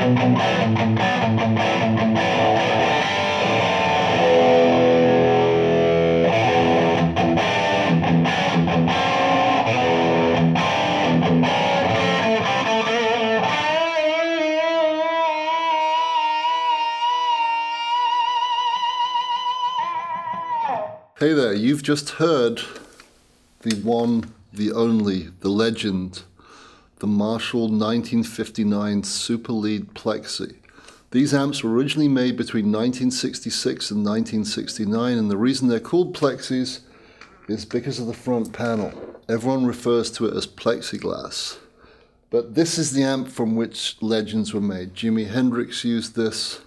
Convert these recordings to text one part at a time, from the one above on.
Hey there, you've just heard the one, the only, the legend, the Marshall 1959 Super Lead Plexi. These amps were originally made between 1966 and 1969, and the reason they're called Plexis is because of the front panel. Everyone refers to it as plexiglass. But this is the amp from which legends were made. Jimi Hendrix used this,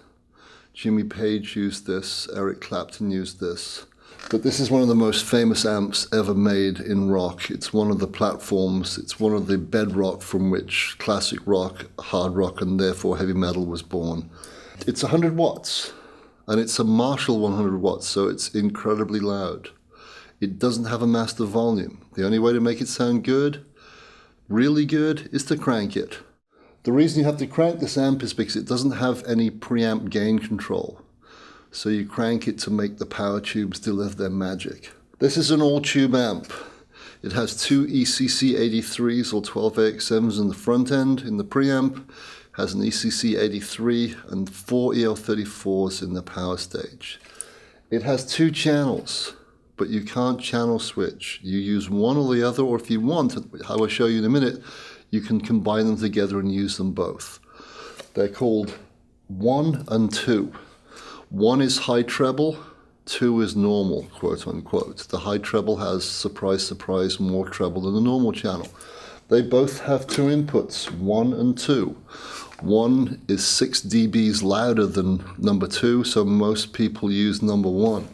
Jimmy Page used this, Eric Clapton used this. But this is one of the most famous amps ever made in rock. It's one of the platforms, it's one of the bedrock from which classic rock, hard rock, and therefore heavy metal was born. It's 100 watts, and it's a Marshall 100 watts, so it's incredibly loud. It doesn't have a master volume. The only way to make it sound good, really good, is to crank it. The reason you have to crank this amp is because it doesn't have any preamp gain control. So you crank it to make the power tubes deliver their magic. This is an all-tube amp. It has two ECC 83s or 12AX7s in the front end in the preamp, has an ECC 83 and four EL34s in the power stage. It has two channels, but you can't channel switch. You use one or the other, or if you want, how I'll show you in a minute, you can combine them together and use them both. They're called 1 and 2. 1 is high treble, 2 is normal, quote unquote. The high treble has, surprise, surprise, more treble than the normal channel. They both have two inputs, 1 and 2. 1 is 6 dBs louder than number 2, so most people use number 1.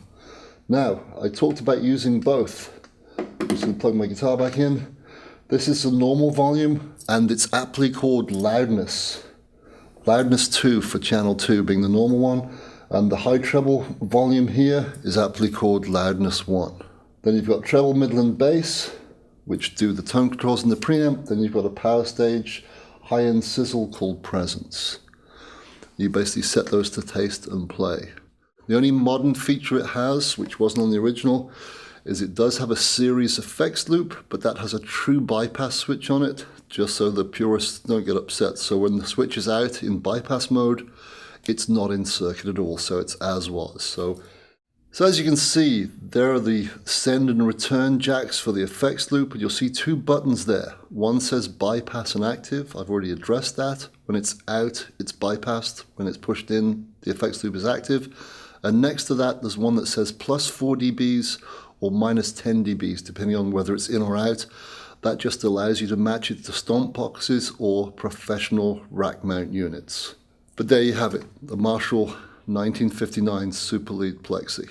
Now, I talked about using both. I'm just going to plug my guitar back in. This is the normal volume, and it's aptly called loudness. Loudness 2 for channel 2 being the normal one. And the high treble volume here is aptly called loudness 1. Then you've got treble, middle, and bass, which do the tone controls in the preamp. Then you've got a power stage, high-end sizzle called presence. You basically set those to taste and play. The only modern feature it has, which wasn't on the original, is it does have a series effects loop, but that has a true bypass switch on it, just so the purists don't get upset. So when the switch is out in bypass mode, it's not in circuit at all, so it's as was. So as you can see, there are the send and return jacks for the effects loop, and you'll see two buttons there. One says bypass and active. I've already addressed that. When it's out, it's bypassed. When it's pushed in, the effects loop is active. And next to that, there's one that says plus 4 dBs or minus 10 dBs, depending on whether it's in or out. That just allows you to match it to stomp boxes or professional rack mount units. But there you have it, the Marshall 1959 Super Lead Plexi.